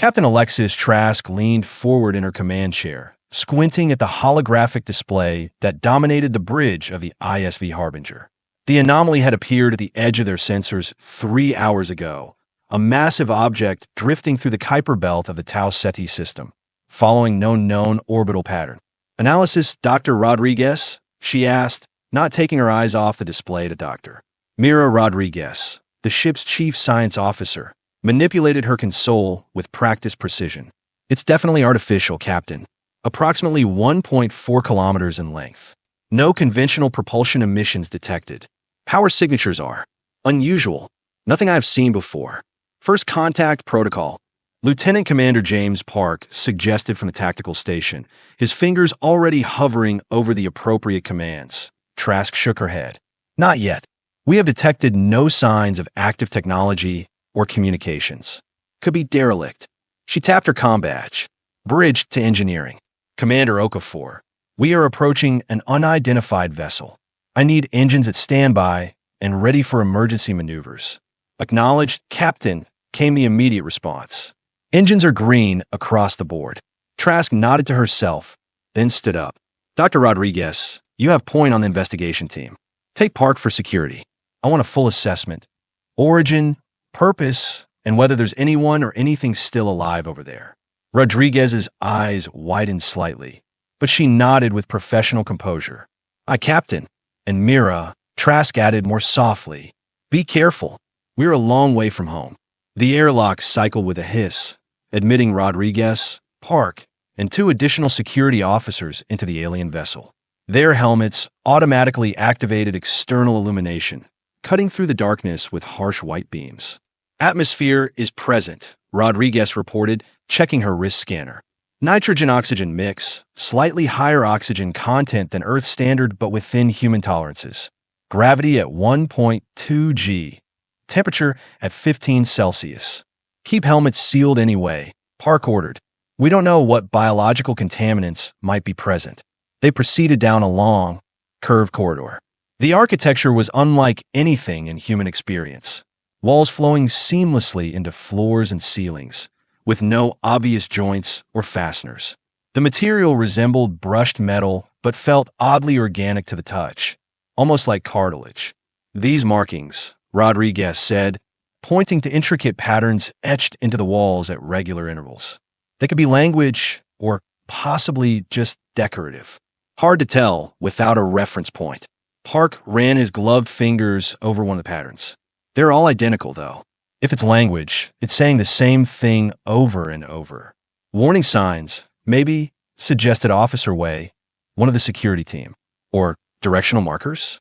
Captain Alexis Trask leaned forward in her command chair, squinting at the holographic display that dominated the bridge of the ISV Harbinger. The anomaly had appeared at the edge of their sensors 3 hours ago, a massive object drifting through the Kuiper belt of the Tau Ceti system, following no known orbital pattern. "Analysis, Dr. Rodriguez?" she asked, not taking her eyes off the display to Dr. Mira Rodriguez, the ship's chief science officer, manipulated her console with practiced precision. "It's definitely artificial, Captain. Approximately 1.4 kilometers in length. No conventional propulsion emissions detected. Power signatures are unusual. Nothing I've seen before. First contact protocol." Lieutenant Commander James Park suggested from the tactical station, his fingers already hovering over the appropriate commands. Trask shook her head. "Not yet. We have detected no signs of active technology or communications. Could be derelict." She tapped her comm badge. "Bridge to engineering. Commander Okafor, we are approaching an unidentified vessel. I need engines at standby and ready for emergency maneuvers." "Acknowledged, Captain," came the immediate response. "Engines are green across the board." Trask nodded to herself, then stood up. "Dr. Rodriguez, you have point on the investigation team. Take Park for security. I want a full assessment. Origin, purpose, and whether there's anyone or anything still alive over there." Rodriguez's eyes widened slightly, but she nodded with professional composure. "Aye, Captain." And Mira, Trask added more softly, "Be careful. We're a long way from home." The airlock cycled with a hiss, admitting Rodriguez, Park, and 2 additional security officers into the alien vessel. Their helmets automatically activated external illumination, cutting through the darkness with harsh white beams. "Atmosphere is present," Rodriguez reported, checking her wrist scanner. "Nitrogen-oxygen mix, slightly higher oxygen content than Earth standard but within human tolerances. Gravity at 1.2 G. Temperature at 15 Celsius. Keep helmets sealed anyway," Park ordered. "We don't know what biological contaminants might be present." They proceeded down a long, curved corridor. The architecture was unlike anything in human experience. Walls flowing seamlessly into floors and ceilings, with no obvious joints or fasteners. The material resembled brushed metal but felt oddly organic to the touch, almost like cartilage. "These markings," Rodriguez said, pointing to intricate patterns etched into the walls at regular intervals. "They could be language or possibly just decorative. Hard to tell without a reference point." Park ran his gloved fingers over one of the patterns. "They're all identical, though. If it's language, it's saying the same thing over and over." "Warning signs, maybe," suggested Officer Way, one of the security team. "Or directional markers?"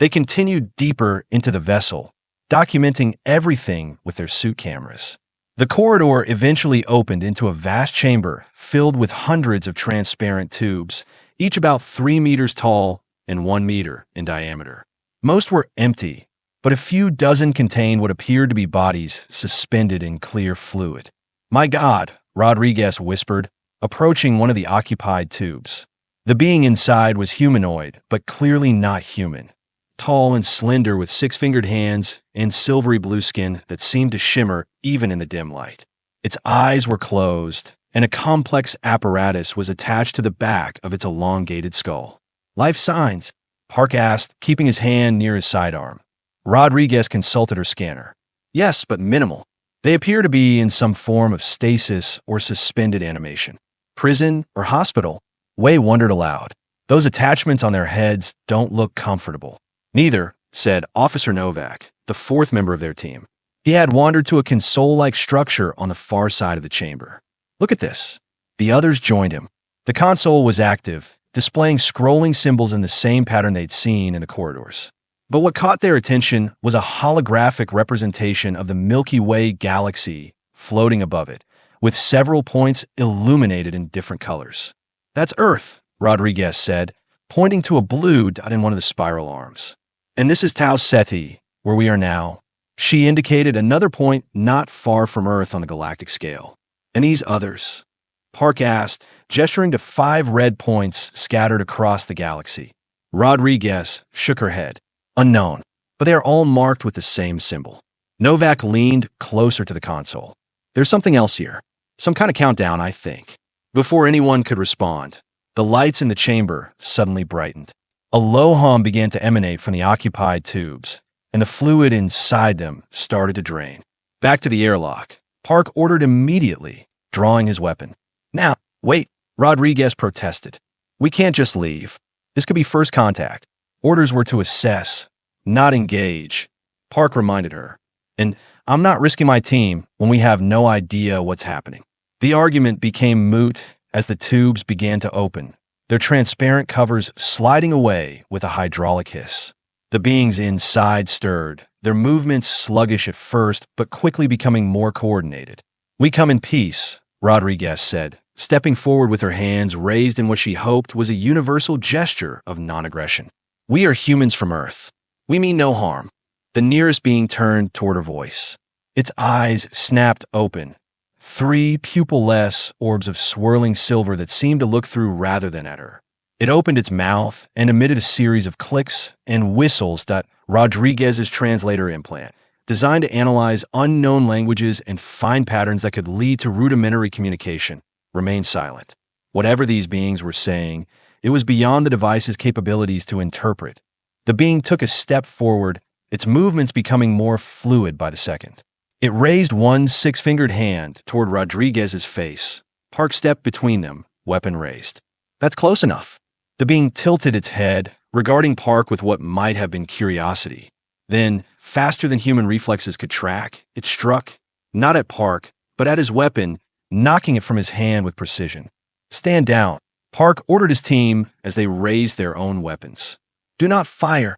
They continued deeper into the vessel, documenting everything with their suit cameras. The corridor eventually opened into a vast chamber filled with hundreds of transparent tubes, each about 3 meters tall and 1 meter in diameter. Most were empty, but a few dozen contained what appeared to be bodies suspended in clear fluid. "My God," Rodriguez whispered, approaching one of the occupied tubes. The being inside was humanoid, but clearly not human. Tall and slender with 6-fingered hands and silvery blue skin that seemed to shimmer even in the dim light. Its eyes were closed, and a complex apparatus was attached to the back of its elongated skull. "Life signs?" Park asked, keeping his hand near his sidearm. Rodriguez consulted her scanner. "Yes, but minimal. They appear to be in some form of stasis or suspended animation. Prison or hospital?" Way wondered aloud. "Those attachments on their heads don't look comfortable." "Neither," said Officer Novak, the 4th member of their team. He had wandered to a console-like structure on the far side of the chamber. "Look at this." The others joined him. The console was active, displaying scrolling symbols in the same pattern they'd seen in the corridors. But what caught their attention was a holographic representation of the Milky Way galaxy floating above it, with several points illuminated in different colors. "That's Earth," Rodriguez said, pointing to a blue dot in one of the spiral arms. "And this is Tau Ceti, where we are now." She indicated another point not far from Earth on the galactic scale. "And these others?" Park asked, gesturing to 5 red points scattered across the galaxy. Rodriguez shook her head. "Unknown, but they are all marked with the same symbol." Novak leaned closer to the console. "There's something else here. Some kind of countdown, I think. Before anyone could respond, the lights in the chamber suddenly brightened. A low hum began to emanate from the occupied tubes, and the fluid inside them started to drain. Back to the airlock, Park ordered immediately, drawing his weapon. Now, wait, Rodriguez protested. We can't just leave. This could be first contact. Orders were to assess, not engage, Park reminded her. And I'm not risking my team when we have no idea what's happening. The argument became moot as the tubes began to open, their transparent covers sliding away with a hydraulic hiss. The beings inside stirred, their movements sluggish at first, but quickly becoming more coordinated. We come in peace, Rodriguez said, stepping forward with her hands raised in what she hoped was a universal gesture of non-aggression. We are humans from Earth. We mean no harm. The nearest being turned toward her voice. Its eyes snapped open, 3 pupil-less orbs of swirling silver that seemed to look through rather than at her. It opened its mouth and emitted a series of clicks and whistles that Rodriguez's translator implant, designed to analyze unknown languages and find patterns that could lead to rudimentary communication, remained silent. Whatever these beings were saying, it was beyond the device's capabilities to interpret. The being took a step forward, its movements becoming more fluid by the second. It raised one 6-fingered hand toward Rodriguez's face. Park stepped between them, weapon raised. That's close enough. The being tilted its head, regarding Park with what might have been curiosity. Then, faster than human reflexes could track, it struck, not at Park, but at his weapon, knocking it from his hand with precision. Stand down, Park ordered his team as they raised their own weapons. Do not fire.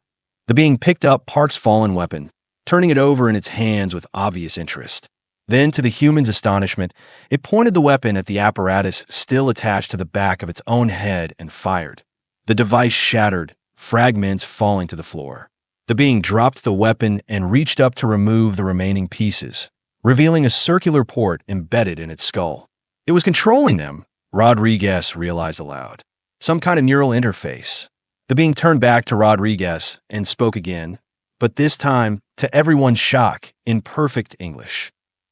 The being picked up Park's fallen weapon, turning it over in its hands with obvious interest. Then, to the human's astonishment, it pointed the weapon at the apparatus still attached to the back of its own head and fired. The device shattered, fragments falling to the floor. The being dropped the weapon and reached up to remove the remaining pieces, revealing a circular port embedded in its skull. It was controlling them, Rodriguez realized aloud. Some kind of neural interface. The being turned back to Rodriguez and spoke again, but this time, to everyone's shock, in perfect English.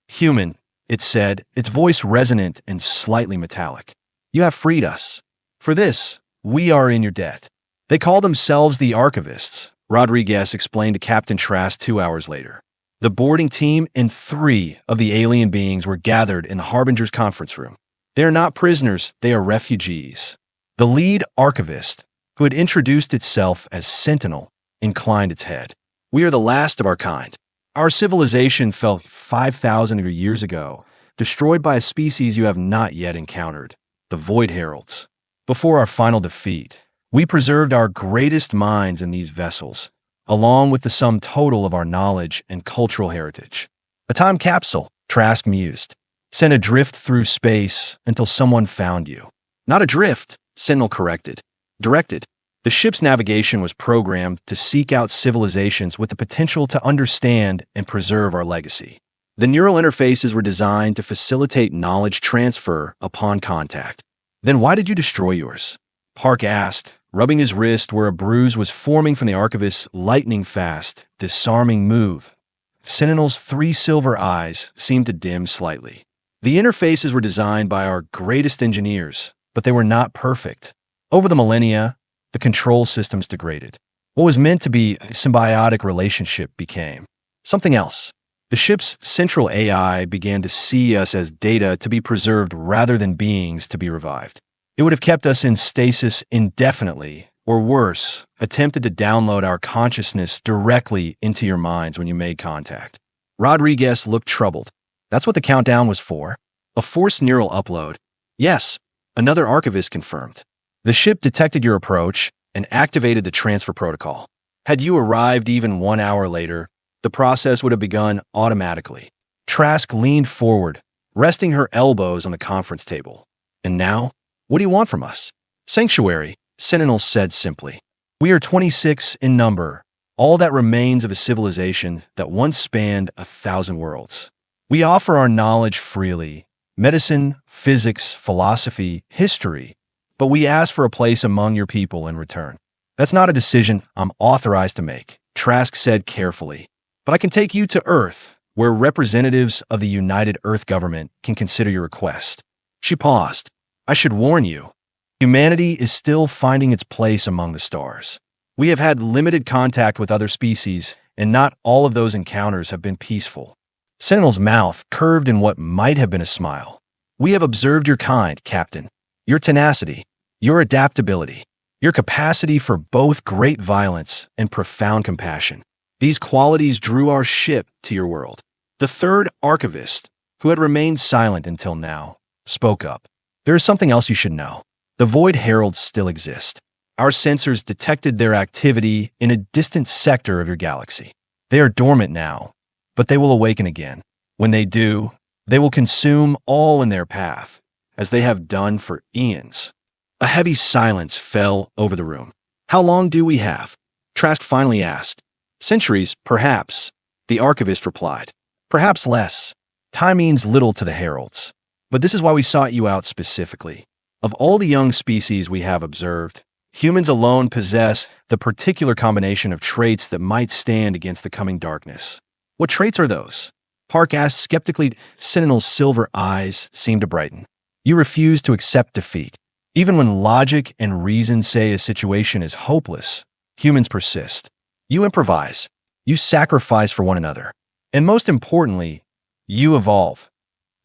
Human, it said, its voice resonant and slightly metallic. You have freed us. For this, we are in your debt. They call themselves the Archivists, Rodriguez explained to Captain Trask 2 hours later. The boarding team and 3 of the alien beings were gathered in the Harbinger's conference room. They are not prisoners, they are refugees. The lead archivist, who had introduced itself as Sentinel, inclined its head. We are the last of our kind. Our civilization fell 5,000 years ago, destroyed by a species you have not yet encountered, the Void Heralds. Before our final defeat, we preserved our greatest minds in these vessels, along with the sum total of our knowledge and cultural heritage. A time capsule, Trask mused, sent adrift through space until someone found you. Not adrift, Sentinel corrected. Directed. The ship's navigation was programmed to seek out civilizations with the potential to understand and preserve our legacy. The neural interfaces were designed to facilitate knowledge transfer upon contact. Then why did you destroy yours? Park asked, rubbing his wrist where a bruise was forming from the Archivist's lightning-fast, disarming move. Sentinel's 3 silver eyes seemed to dim slightly. The interfaces were designed by our greatest engineers, but they were not perfect. Over the millennia, the control systems degraded. What was meant to be a symbiotic relationship became something else. The ship's central AI began to see us as data to be preserved rather than beings to be revived. It would have kept us in stasis indefinitely, or worse, attempted to download our consciousness directly into your minds when you made contact. Rodriguez looked troubled. That's what the countdown was for? A forced neural upload? Yes, another archivist confirmed. The ship detected your approach and activated the transfer protocol. Had you arrived even 1 hour later, the process would have begun automatically. Trask leaned forward, resting her elbows on the conference table. And now, what do you want from us? Sanctuary, Sentinel said simply. We are 26 in number, all that remains of a civilization that once spanned 1,000 worlds. We offer our knowledge freely, medicine, physics, philosophy, history, but we ask for a place among your people in return. That's not a decision I'm authorized to make, Trask said carefully. But I can take you to Earth, where representatives of the United Earth government can consider your request." She paused. "I should warn you, humanity is still finding its place among the stars. We have had limited contact with other species, and not all of those encounters have been peaceful." Sentinel's mouth curved in what might have been a smile. "We have observed your kind, Captain. Your tenacity, your adaptability, your capacity for both great violence and profound compassion. These qualities drew our ship to your world." The third archivist, who had remained silent until now, spoke up. "There is something else you should know. The Void Heralds still exist. Our sensors detected their activity in a distant sector of your galaxy. They are dormant now, but they will awaken again. When they do, they will consume all in their path, as they have done for eons." A heavy silence fell over the room. "How long do we have?" Trask finally asked. "Centuries, perhaps," the archivist replied. "Perhaps less. Time means little to the Heralds. But this is why we sought you out specifically. Of all the young species we have observed, humans alone possess the particular combination of traits that might stand against the coming darkness." "What traits are those?" Park asked skeptically. Sentinel's silver eyes seemed to brighten. "You refuse to accept defeat. Even when logic and reason say a situation is hopeless, humans persist. You improvise. You sacrifice for one another. And most importantly, you evolve.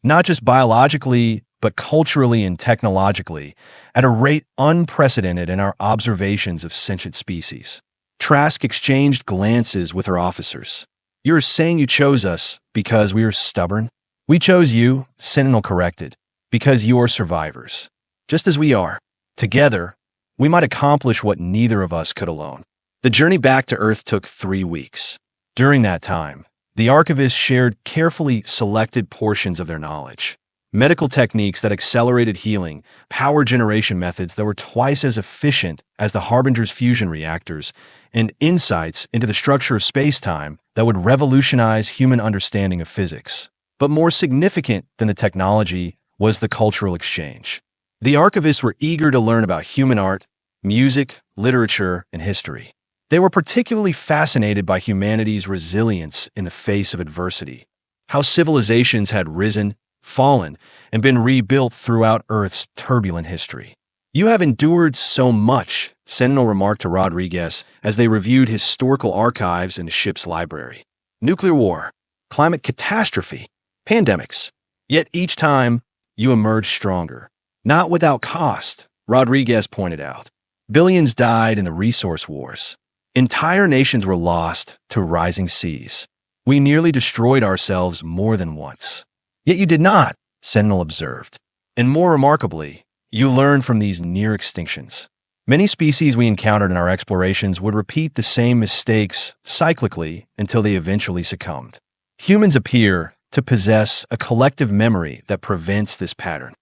Not just biologically, but culturally and technologically, at a rate unprecedented in our observations of sentient species." Trask exchanged glances with her officers. "You're saying you chose us because we are stubborn?" "We chose you," Sentinel corrected, "because you're survivors. Just as we are. Together, we might accomplish what neither of us could alone." The journey back to Earth took 3 weeks. During that time, the archivists shared carefully selected portions of their knowledge. Medical techniques that accelerated healing, power generation methods that were twice as efficient as the Harbinger's fusion reactors, and insights into the structure of space-time that would revolutionize human understanding of physics. But more significant than the technology was the cultural exchange. The archivists were eager to learn about human art, music, literature, and history. They were particularly fascinated by humanity's resilience in the face of adversity, how civilizations had risen, fallen, and been rebuilt throughout Earth's turbulent history. "You have endured so much," Sentinel remarked to Rodriguez as they reviewed historical archives in the ship's library. "Nuclear war, climate catastrophe, pandemics. Yet each time, you emerged stronger. Not without cost," Rodriguez pointed out. "Billions died in the resource wars. Entire nations were lost to rising seas. We nearly destroyed ourselves more than once. Yet you did not," Sentinel observed. "And more remarkably, you learned from these near extinctions. Many species we encountered in our explorations would repeat the same mistakes cyclically until they eventually succumbed. Humans appear to possess a collective memory that prevents this pattern."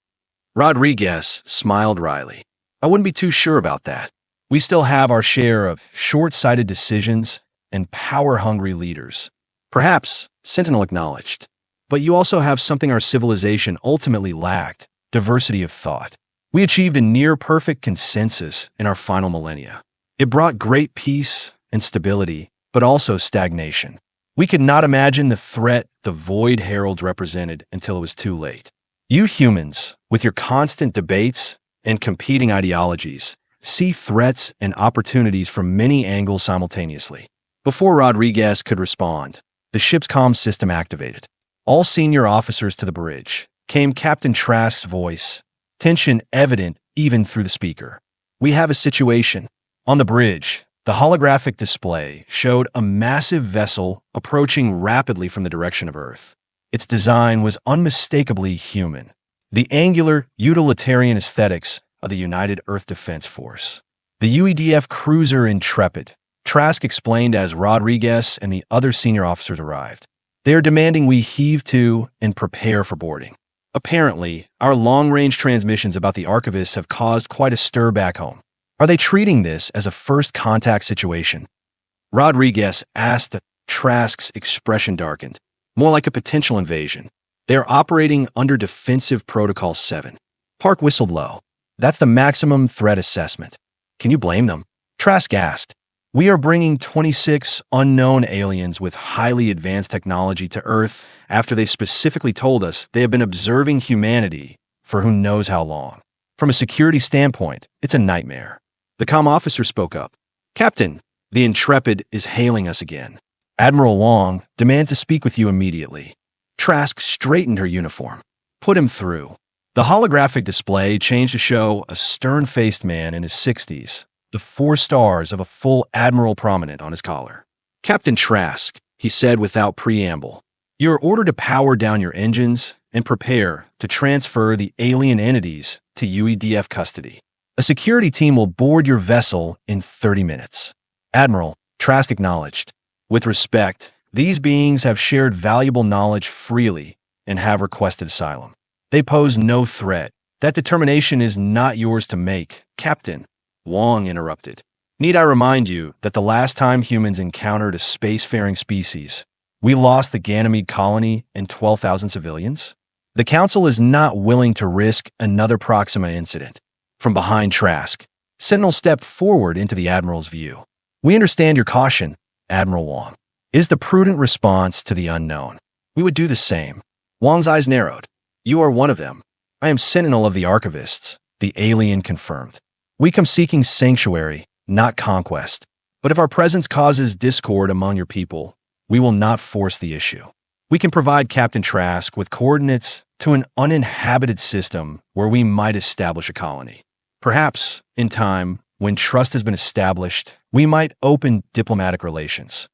Rodriguez smiled wryly. "I wouldn't be too sure about that. We still have our share of short-sighted decisions and power-hungry leaders." "Perhaps," Sentinel acknowledged. "But you also have something our civilization ultimately lacked: diversity of thought. We achieved a near-perfect consensus in our final millennia. It brought great peace and stability, but also stagnation. We could not imagine the threat the Void Heralds represented until it was too late. You humans, with your constant debates and competing ideologies, see threats and opportunities from many angles simultaneously." Before Rodriguez could respond, the ship's comm system activated. "All senior officers to the bridge," came Captain Trask's voice, tension evident even through the speaker. "We have a situation." On the bridge, the holographic display showed a massive vessel approaching rapidly from the direction of Earth. Its design was unmistakably human. The angular, utilitarian aesthetics of the United Earth Defense Force. "The UEDF cruiser Intrepid," Trask explained as Rodriguez and the other senior officers arrived. "They are demanding we heave to and prepare for boarding. Apparently, our long-range transmissions about the archivists have caused quite a stir back home. Are they treating this as a first contact situation?" Rodriguez asked. Trask's expression darkened. "More like a potential invasion. They are operating under Defensive Protocol 7. Park whistled low. "That's the maximum threat assessment. Can you blame them?" Trask asked. We are bringing 26 unknown aliens with highly advanced technology to Earth after they specifically told us they have been observing humanity for who knows how long. From a security standpoint, it's a nightmare. The comm officer spoke up. Captain, the Intrepid is hailing us again. Admiral Wong demands to speak with you immediately. Trask straightened her uniform. Put him through. The holographic display changed to show a stern-faced man in his 60s, the 4 stars of a full Admiral prominent on his collar. Captain Trask, he said without preamble, you are ordered to power down your engines and prepare to transfer the alien entities to UEDF custody. A security team will board your vessel in 30 minutes. Admiral, Trask acknowledged. With respect, these beings have shared valuable knowledge freely and have requested asylum. They pose no threat. That determination is not yours to make, Captain. Wong interrupted. Need I remind you that the last time humans encountered a spacefaring species, we lost the Ganymede colony and 12,000 civilians? The Council is not willing to risk another Proxima incident. From behind Trask, Sentinel stepped forward into the Admiral's view. We understand your caution, Admiral Wong. It is the prudent response to the unknown. We would do the same. Wong's eyes narrowed. You are one of them. I am Sentinel of the Archivists, the alien confirmed. We come seeking sanctuary, not conquest. But if our presence causes discord among your people, we will not force the issue. We can provide Captain Trask with coordinates to an uninhabited system where we might establish a colony. Perhaps, in time, when trust has been established, we might open diplomatic relations.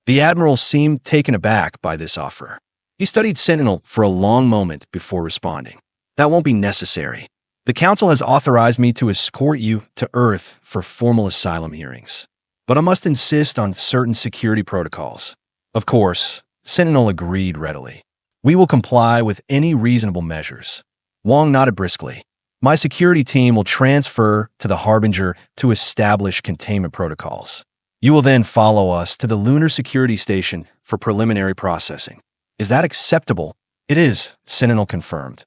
The Admiral seemed taken aback by this offer. He studied Sentinel for a long moment before responding. That won't be necessary. The Council has authorized me to escort you to Earth for formal asylum hearings. But I must insist on certain security protocols. Of course, Sentinel agreed readily. We will comply with any reasonable measures. Wong nodded briskly. My security team will transfer to the Harbinger to establish containment protocols. You will then follow us to the Lunar Security Station for preliminary processing. Is that acceptable? It is, Sentinel confirmed.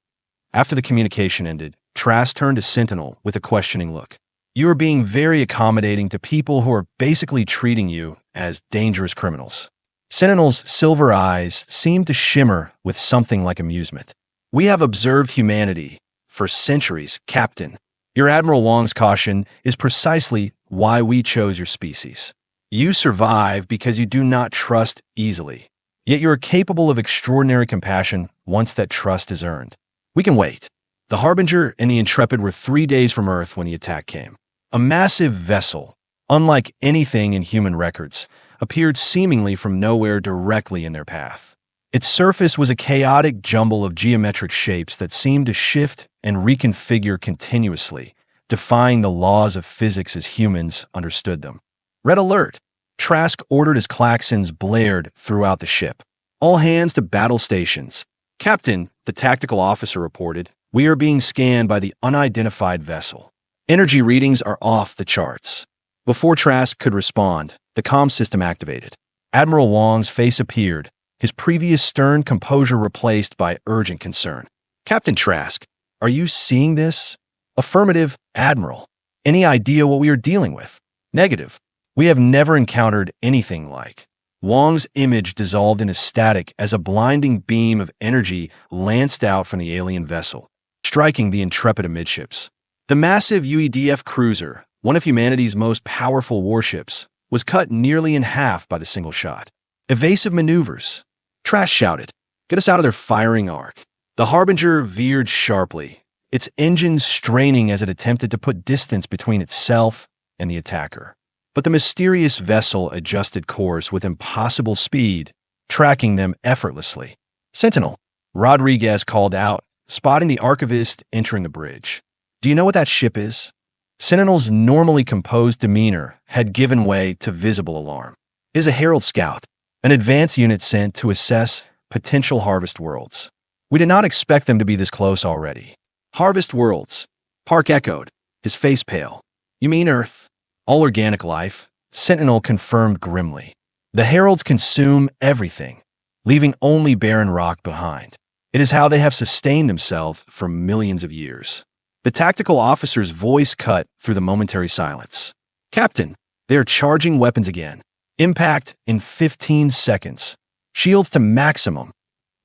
After the communication ended, Trask turned to Sentinel with a questioning look. You are being very accommodating to people who are basically treating you as dangerous criminals. Sentinel's silver eyes seemed to shimmer with something like amusement. We have observed humanity for centuries, Captain. Your Admiral Wong's caution is precisely why we chose your species. You survive because you do not trust easily. Yet you are capable of extraordinary compassion once that trust is earned. We can wait. The Harbinger and the Intrepid were 3 days from Earth when the attack came. A massive vessel, unlike anything in human records, appeared seemingly from nowhere directly in their path. Its surface was a chaotic jumble of geometric shapes that seemed to shift and reconfigure continuously, defying the laws of physics as humans understood them. Red alert! Trask ordered as klaxons blared throughout the ship. All hands to battle stations. Captain, the tactical officer reported, we are being scanned by the unidentified vessel. Energy readings are off the charts. Before Trask could respond, the comm system activated. Admiral Wong's face appeared, his previous stern composure replaced by urgent concern. Captain Trask, are you seeing this? Affirmative, Admiral. Any idea what we are dealing with? Negative. We have never encountered anything like. Wong's image dissolved into static as a blinding beam of energy lanced out from the alien vessel, striking the Intrepid amidships. The massive UEDF cruiser, one of humanity's most powerful warships, was cut nearly in half by the single shot. Evasive maneuvers. Trask shouted, "Get us out of their firing arc." The Harbinger veered sharply, its engines straining as it attempted to put distance between itself and the attacker. But the mysterious vessel adjusted course with impossible speed, tracking them effortlessly. Sentinel, Rodriguez called out, spotting the Archivist entering the bridge. Do you know what that ship is? Sentinel's normally composed demeanor had given way to visible alarm. It is a Herald scout, an advance unit sent to assess potential harvest worlds. We did not expect them to be this close already. Harvest worlds. Park echoed, his face pale. You mean Earth? All organic life, Sentinel confirmed grimly. The Heralds consume everything, leaving only barren rock behind. It is how they have sustained themselves for millions of years. The tactical officer's voice cut through the momentary silence. Captain, They are charging weapons again. Impact in 15 seconds. Shields to maximum.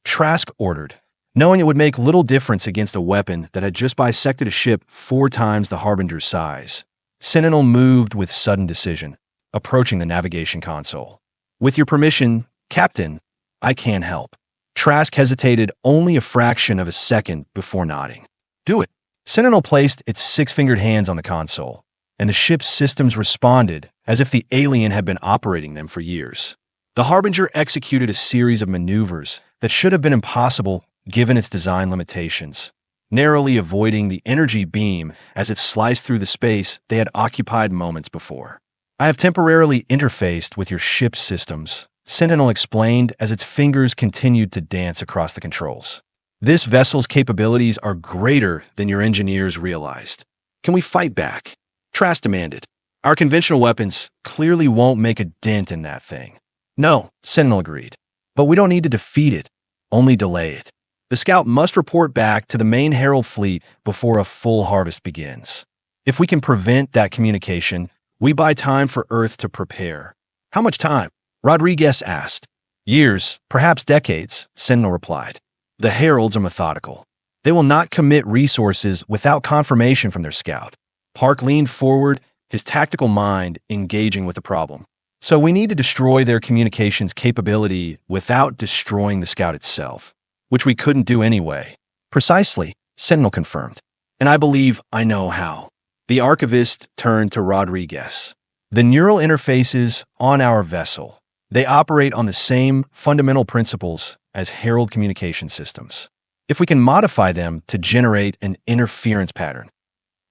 Trask ordered, knowing it would make little difference against a weapon that had just bisected a ship 4 times the Harbinger's size. Sentinel moved with sudden decision, approaching the navigation console. With your permission, Captain, I can help. Trask hesitated only a fraction of a second before nodding. Do it. Sentinel placed its 6-fingered hands on the console, and the ship's systems responded as if the alien had been operating them for years. The Harbinger executed a series of maneuvers that should have been impossible given its design limitations, narrowly avoiding the energy beam as it sliced through the space they had occupied moments before. I have temporarily interfaced with your ship's systems, Sentinel explained as its fingers continued to dance across the controls. This vessel's capabilities are greater than your engineers realized. Can we fight back? Trask demanded. Our conventional weapons clearly won't make a dent in that thing. No, Sentinel agreed. But we don't need to defeat it, only delay it. The scout must report back to the main Herald fleet before a full harvest begins. If we can prevent that communication, we buy time for Earth to prepare. How much time? Rodriguez asked. Years, perhaps decades, Sentinel replied. The Heralds are methodical. They will not commit resources without confirmation from their scout. Park leaned forward, his tactical mind engaging with the problem. So we need to destroy their communications capability without destroying the scout itself, which we couldn't do anyway. Precisely, Sentinel confirmed. And I believe I know how. The Archivist turned to Rodriguez. The neural interfaces on our vessel, they operate on the same fundamental principles as Herald communication systems. If we can modify them to generate an interference pattern,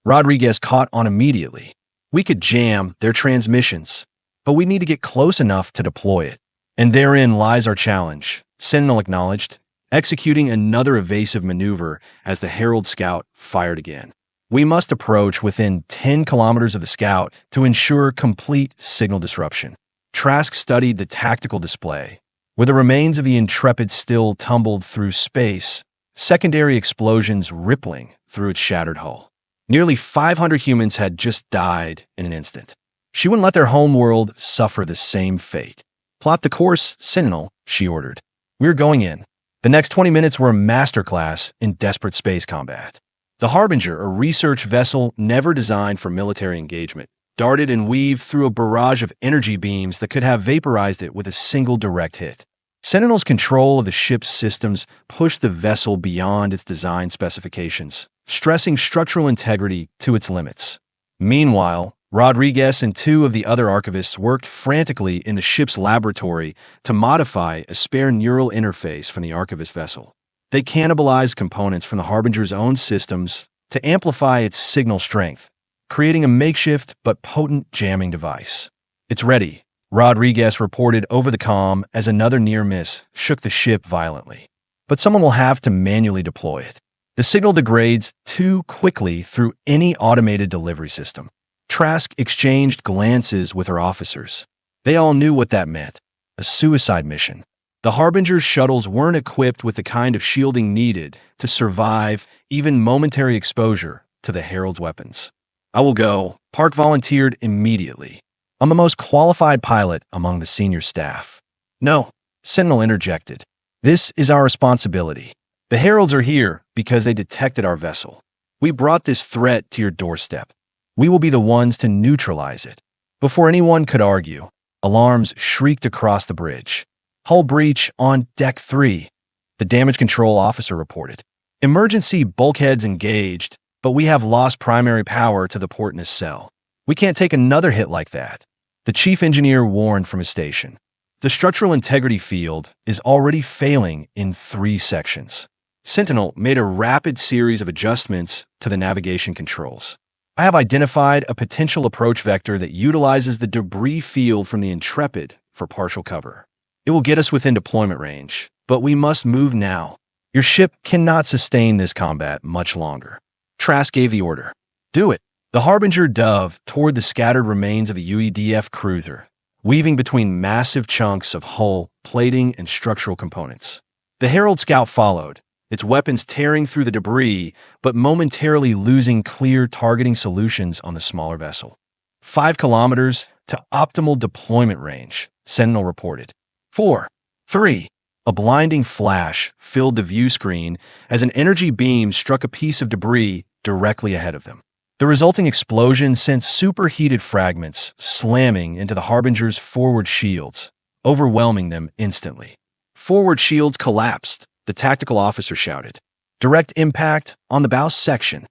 Rodriguez caught on immediately. We could jam their transmissions, but we need to get close enough to deploy it. And therein lies our challenge, Sentinel acknowledged, executing another evasive maneuver as the Herald scout fired again. We must approach within 10 kilometers of the scout to ensure complete signal disruption. Trask studied the tactical display, where the remains of the Intrepid still tumbled through space, secondary explosions rippling through its shattered hull. Nearly 500 humans had just died in an instant. She wouldn't let their homeworld suffer the same fate. Plot the course, Sentinel, she ordered. We're going in. The next 20 minutes were a masterclass in desperate space combat. The Harbinger, a research vessel never designed for military engagement, darted and weaved through a barrage of energy beams that could have vaporized it with a single direct hit. Sentinel's control of the ship's systems pushed the vessel beyond its design specifications, stressing structural integrity to its limits. Meanwhile, Rodriguez and 2 of the other archivists worked frantically in the ship's laboratory to modify a spare neural interface from the archivist vessel. They cannibalized components from the Harbinger's own systems to amplify its signal strength, creating a makeshift but potent jamming device. It's ready, Rodriguez reported over the comm as another near miss shook the ship violently. But someone will have to manually deploy it. The signal degrades too quickly through any automated delivery system. Trask exchanged glances with her officers. They all knew what that meant. A suicide mission. The Harbinger's shuttles weren't equipped with the kind of shielding needed to survive even momentary exposure to the Herald's weapons. I will go, Park volunteered immediately. I'm the most qualified pilot among the senior staff. No, Sentinel interjected. This is our responsibility. The Heralds are here because they detected our vessel. We brought this threat to your doorstep. We will be the ones to neutralize it. Before anyone could argue, alarms shrieked across the bridge. Hull breach on Deck 3, the damage control officer reported. Emergency bulkheads engaged, but we have lost primary power to the port nacelle. We can't take another hit like that. The chief engineer warned from his station. The structural integrity field is already failing in 3 sections. Sentinel made a rapid series of adjustments to the navigation controls. I have identified a potential approach vector that utilizes the debris field from the Intrepid for partial cover. It will get us within deployment range, but we must move now. Your ship cannot sustain this combat much longer. Trask gave the order. Do it. The Harbinger dove toward the scattered remains of the UEDF cruiser, weaving between massive chunks of hull, plating, and structural components. The Herald scout followed, its weapons tearing through the debris, but momentarily losing clear targeting solutions on the smaller vessel. 5 kilometers to optimal deployment range, Sentinel reported. 4, 3. A blinding flash filled the view screen as an energy beam struck a piece of debris directly ahead of them. The resulting explosion sent superheated fragments slamming into the Harbinger's forward shields, overwhelming them instantly. Forward shields collapsed, the tactical officer shouted. Direct impact on the bow section.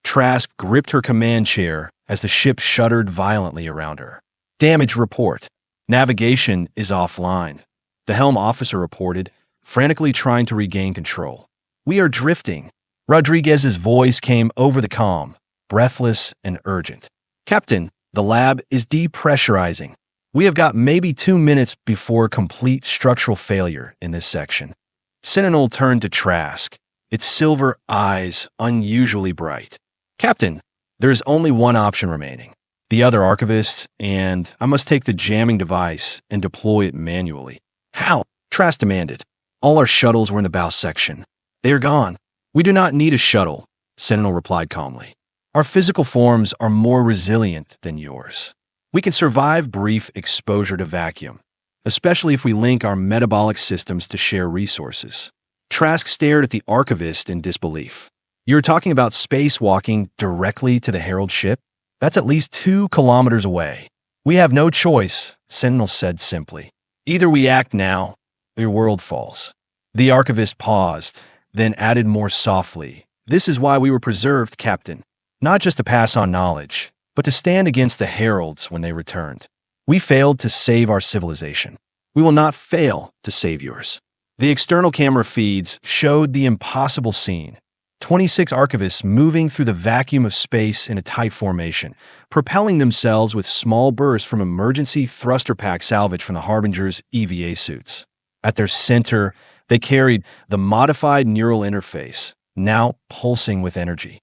Trask gripped her command chair as the ship shuddered violently around her. Damage report. Navigation is offline, the helm officer reported, frantically trying to regain control. We are drifting. Rodriguez's voice came over the comm, breathless and urgent. Captain, the lab is depressurizing. We have got maybe 2 minutes before complete structural failure in this section. Sentinel turned to Trask, its silver eyes unusually bright. Captain, there is only one option remaining. The other Archivists, and I must take the jamming device and deploy it manually. How? Trask demanded. All our shuttles were in the bow section. They are gone. We do not need a shuttle, Sentinel replied calmly. Our physical forms are more resilient than yours. We can survive brief exposure to vacuum, especially if we link our metabolic systems to share resources. Trask stared at the Archivist in disbelief. You're talking about spacewalking directly to the Herald ship? That's at least 2 kilometers away. We have no choice, Sentinel said simply. Either we act now, or your world falls. The Archivist paused, then added more softly. This is why we were preserved, Captain. Not just to pass on knowledge, but to stand against the Heralds when they returned. We failed to save our civilization. We will not fail to save yours. The external camera feeds showed the impossible scene. 26 Archivists moving through the vacuum of space in a tight formation, propelling themselves with small bursts from emergency thruster pack salvage from the Harbinger's EVA suits. At their center, they carried the modified neural interface, now pulsing with energy.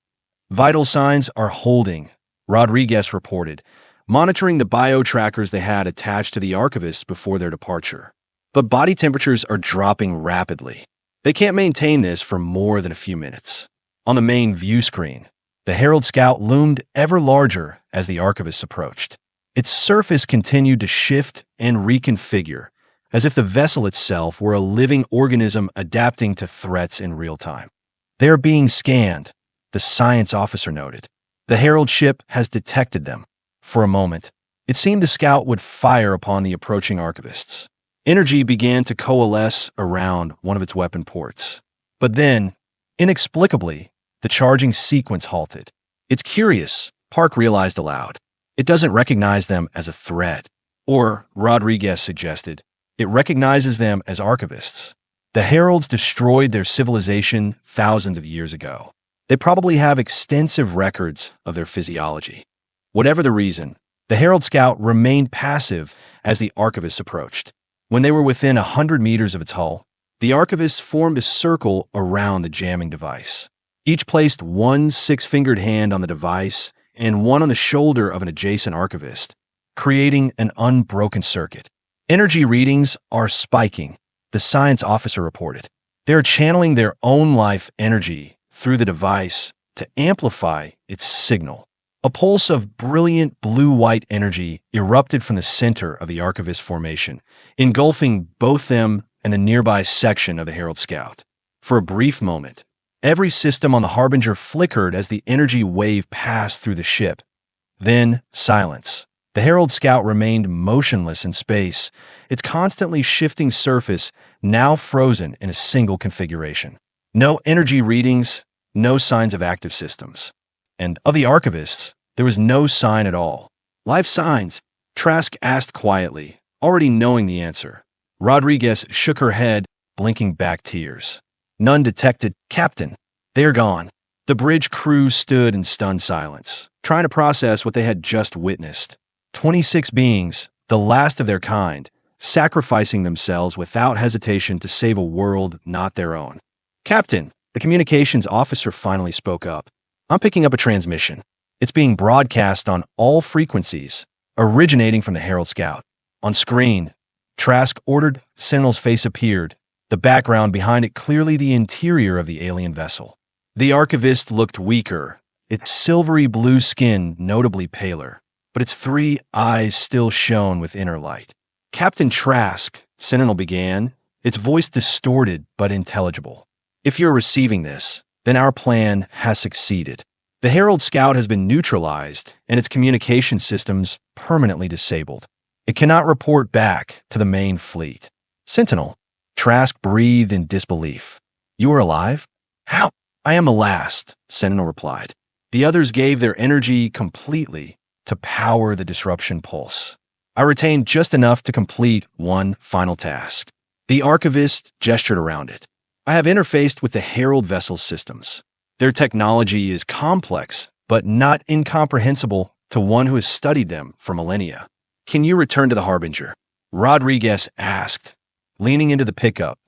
Vital signs are holding, Rodriguez reported, monitoring the bio-trackers they had attached to the Archivists before their departure. But body temperatures are dropping rapidly. They can't maintain this for more than a few minutes. On the main view screen, the Herald Scout loomed ever larger as the Archivists approached. Its surface continued to shift and reconfigure, as if the vessel itself were a living organism adapting to threats in real time. They are being scanned, the science officer noted. The Herald ship has detected them. For a moment, it seemed the Scout would fire upon the approaching Archivists. Energy began to coalesce around one of its weapon ports. But then, inexplicably, the charging sequence halted. It's curious, Park realized aloud. It doesn't recognize them as a threat. Or, Rodriguez suggested, it recognizes them as Archivists. The Heralds destroyed their civilization thousands of years ago. They probably have extensive records of their physiology. Whatever the reason, the Herald Scout remained passive as the Archivists approached. When they were within 100 meters of its hull, the Archivists formed a circle around the jamming device. Each placed one 6-fingered hand on the device and one on the shoulder of an adjacent Archivist, creating an unbroken circuit. Energy readings are spiking, the science officer reported. They're channeling their own life energy through the device to amplify its signal. A pulse of brilliant blue-white energy erupted from the center of the Archivist formation, engulfing both them and the nearby section of the Herald Scout. For a brief moment, every system on the Harbinger flickered as the energy wave passed through the ship. Then, silence. The Herald Scout remained motionless in space, its constantly shifting surface now frozen in a single configuration. No energy readings, no signs of active systems. And of the Archivists, there was no sign at all. Life signs? Trask asked quietly, already knowing the answer. Rodriguez shook her head, blinking back tears. None detected. Captain, they're gone. The bridge crew stood in stunned silence, trying to process what they had just witnessed. 26 beings, the last of their kind, sacrificing themselves without hesitation to save a world not their own. Captain, the communications officer finally spoke up. I'm picking up a transmission. It's being broadcast on all frequencies, originating from the Herald Scout. On screen, Trask ordered. Sentinel's face appeared, the background behind it clearly the interior of the alien vessel. The Archivist looked weaker, its silvery blue skin notably paler. but its three eyes still shone with inner light. "Captain Trask," Sentinel began, its voice distorted but intelligible. "If you're receiving this, then our plan has succeeded. The Herald Scout has been neutralized and its communication systems permanently disabled. It cannot report back to the main fleet." "Sentinel," Trask breathed in disbelief. "You are alive?" "How?" "I am the last," Sentinel replied. "The others gave their energy completely to power the disruption pulse. I retained just enough to complete one final task." The Archivist gestured around it. "I have interfaced with the Herald vessel systems. Their technology is complex, but not incomprehensible to one who has studied them for millennia." "Can you return to the Harbinger?" Rodriguez asked, leaning into the pickup.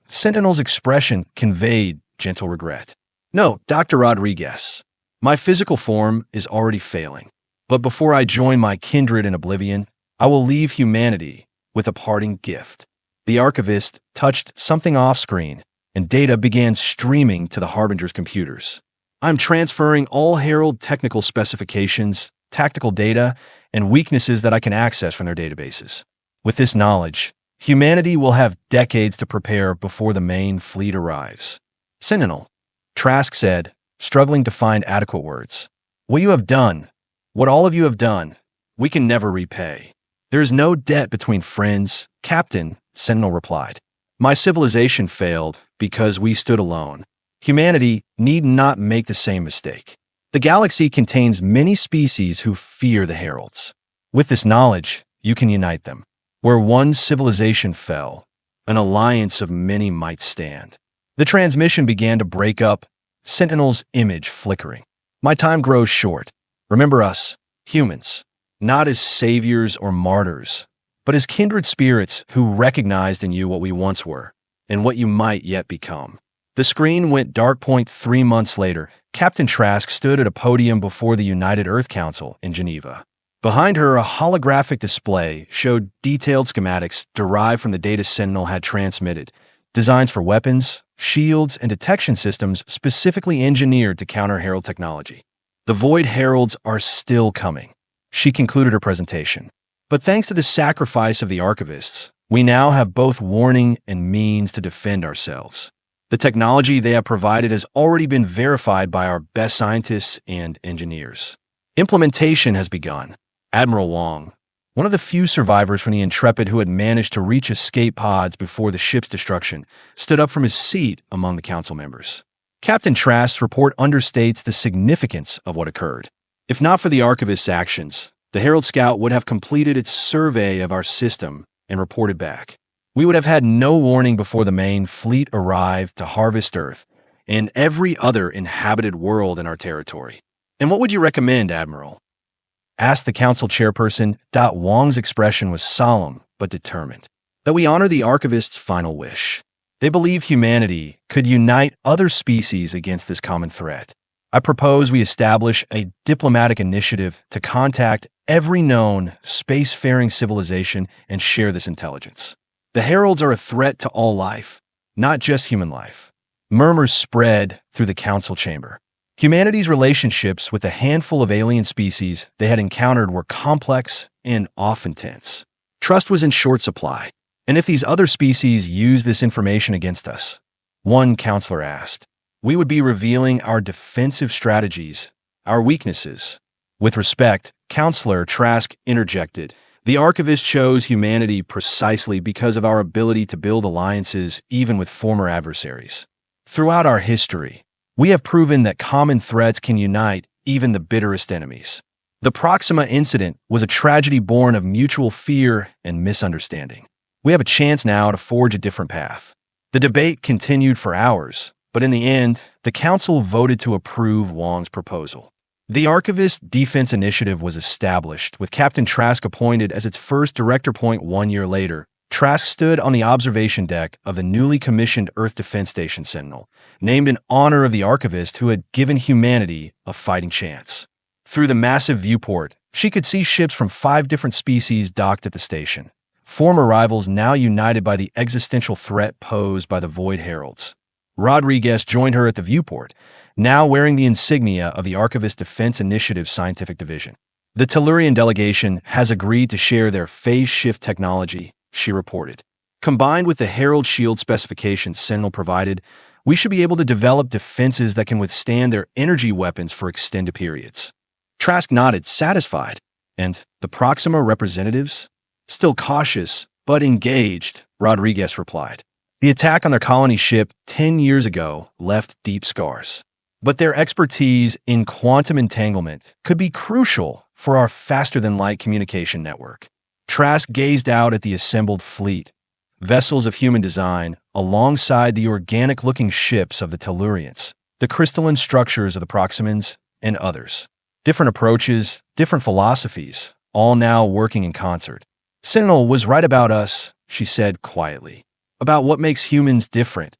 Sentinel's expression conveyed gentle regret. "No, Dr. Rodriguez. My physical form is already failing. But before I join my kindred in oblivion, I will leave humanity with a parting gift." The Archivist touched something off-screen, and data began streaming to the Harbinger's computers. "I'm transferring all Herald technical specifications, tactical data, and weaknesses that I can access from their databases. With this knowledge, humanity will have decades to prepare before the main fleet arrives." "Sentinel," Trask said, struggling to find adequate words. "What you have done, what all of you have done, we can never repay. There is no debt between friends, Captain," Sentinel replied. "My civilization failed because we stood alone. Humanity need not make the same mistake. The galaxy contains many species who fear the Heralds. With this knowledge, you can unite them. Where one civilization fell, an alliance of many might stand." The transmission began to break up, Sentinel's image flickering. "My time grows short. Remember us, humans, not as saviors or martyrs, but as kindred spirits who recognized in you what we once were, and what you might yet become." The screen went dark. 3 months later, Captain Trask stood at a podium before the United Earth Council in Geneva. Behind her, a holographic display showed detailed schematics derived from the data Sentinel had transmitted, designs for weapons, shields, and detection systems specifically engineered to counter Herald technology. "The Void Heralds are still coming," she concluded her presentation. "But thanks to the sacrifice of the Archivists, we now have both warning and means to defend ourselves. The technology they have provided has already been verified by our best scientists and engineers. Implementation has begun." Admiral Wong, one of the few survivors from the Intrepid who had managed to reach escape pods before the ship's destruction, stood up from his seat among the council members. "Captain Trask's report understates the significance of what occurred. If not for the Archivist's actions, the Herald Scout would have completed its survey of our system and reported back. We would have had no warning before the main fleet arrived to harvest Earth and every other inhabited world in our territory." "And what would you recommend, Admiral?" asked the council chairperson. Wong's expression was solemn but determined. "That we honor the Archivist's final wish. They believe humanity could unite other species against this common threat. I propose we establish a diplomatic initiative to contact every known spacefaring civilization and share this intelligence. The Heralds are a threat to all life, not just human life." Murmurs spread through the council chamber. Humanity's relationships with a handful of alien species they had encountered were complex and often tense. Trust was in short supply. "And if these other species use this information against us?" one counselor asked. "We would be revealing our defensive strategies, our weaknesses." "With respect," Counselor Trask interjected, "the Archivist chose humanity precisely because of our ability to build alliances even with former adversaries. Throughout our history, we have proven that common threats can unite even the bitterest enemies. The Proxima incident was a tragedy born of mutual fear and misunderstanding. We have a chance now to forge a different path." The debate continued for hours, but in the end, the council voted to approve Wong's proposal. The Archivist Defense Initiative was established, with Captain Trask appointed as its first director. 1 year later, Trask stood on the observation deck of the newly commissioned Earth Defense Station Sentinel, named in honor of the Archivist who had given humanity a fighting chance. Through the massive viewport, she could see ships from 5 different species docked at the station, former rivals now united by the existential threat posed by the Void Heralds. Rodriguez joined her at the viewport, now wearing the insignia of the Archivist Defense Initiative Scientific Division. The Tellurian delegation has agreed to share their phase shift technology, she reported. Combined with the Herald shield specifications Sentinel provided, we should be able to develop defenses that can withstand their energy weapons for extended periods. Trask nodded, satisfied. And the Proxima representatives? Still cautious, but engaged, Rodriguez replied. The attack on their colony ship 10 years ago left deep scars. But their expertise in quantum entanglement could be crucial for our faster-than-light communication network. Trask gazed out at the assembled fleet, vessels of human design, alongside the organic-looking ships of the Tellurians, the crystalline structures of the Proximans, and others. Different approaches, different philosophies, all now working in concert. Sentinel was right about us, she said quietly, about what makes humans different.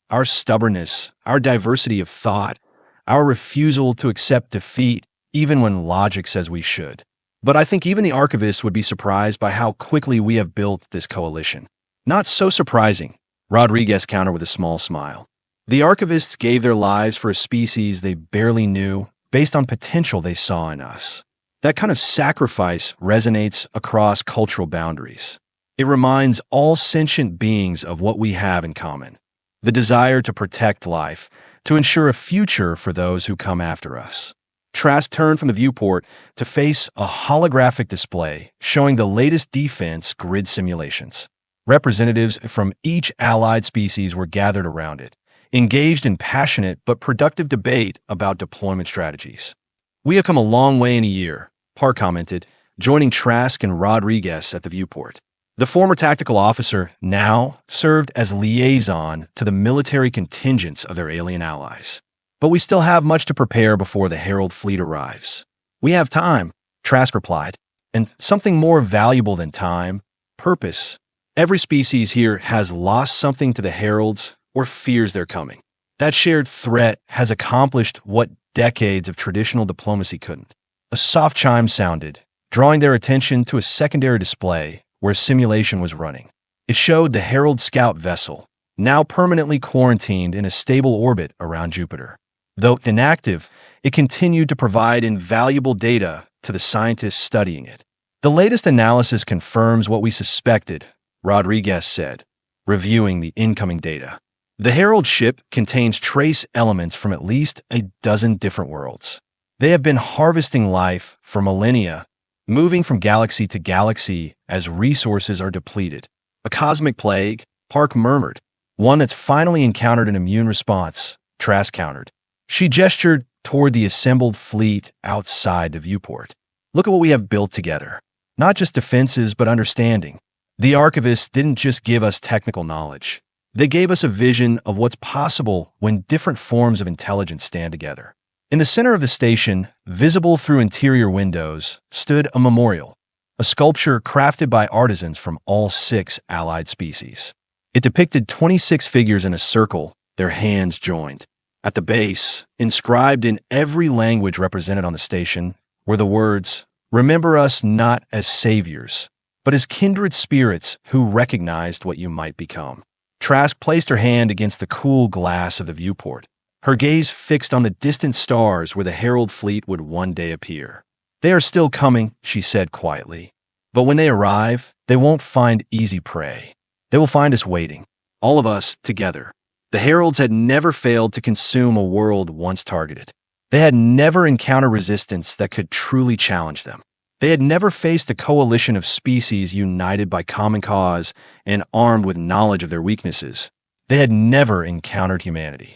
Our stubbornness, our diversity of thought, our refusal to accept defeat, even when logic says we should. But I think even the Archivists would be surprised by how quickly we have built this coalition. Not so surprising, Rodriguez countered with a small smile. The Archivists gave their lives for a species they barely knew, based on potential they saw in us. That kind of sacrifice resonates across cultural boundaries. It reminds all sentient beings of what we have in common: the desire to protect life, to ensure a future for those who come after us. Trask turned from the viewport to face a holographic display showing the latest defense grid simulations. Representatives from each allied species were gathered around it, engaged in passionate but productive debate about deployment strategies. "We have come a long way in a year," Park commented, joining Trask and Rodriguez at the viewport. The former tactical officer now served as liaison to the military contingents of their alien allies. "But we still have much to prepare before the Herald fleet arrives." "We have time," Trask replied, "and something more valuable than time: purpose. Every species here has lost something to the Heralds or fears they're coming. That shared threat has accomplished what decades of traditional diplomacy couldn't." A soft chime sounded, drawing their attention to a secondary display where a simulation was running. It showed the Herald scout vessel, now permanently quarantined in a stable orbit around Jupiter. Though inactive, it continued to provide invaluable data to the scientists studying it. "The latest analysis confirms what we suspected," Rodriguez said, reviewing the incoming data. "The Herald ship contains trace elements from at least a dozen different worlds. They have been harvesting life for millennia, moving from galaxy to galaxy as resources are depleted. A cosmic plague," Park murmured. "One that's finally encountered an immune response," Trask countered. She gestured toward the assembled fleet outside the viewport. "Look at what we have built together. Not just defenses, but understanding. The Archivists didn't just give us technical knowledge. They gave us a vision of what's possible when different forms of intelligence stand together." In the center of the station, visible through interior windows, stood a memorial, a sculpture crafted by artisans from all 6 allied species. It depicted 26 figures in a circle, their hands joined. At the base, inscribed in every language represented on the station, were the words, "Remember us not as saviors, but as kindred spirits who recognized what you might become." Trask placed her hand against the cool glass of the viewport, her gaze fixed on the distant stars where the Herald fleet would one day appear. "They are still coming," she said quietly. "But when they arrive, they won't find easy prey. They will find us waiting, all of us together." The Heralds had never failed to consume a world once targeted. They had never encountered resistance that could truly challenge them. They had never faced a coalition of species united by common cause and armed with knowledge of their weaknesses. They had never encountered humanity.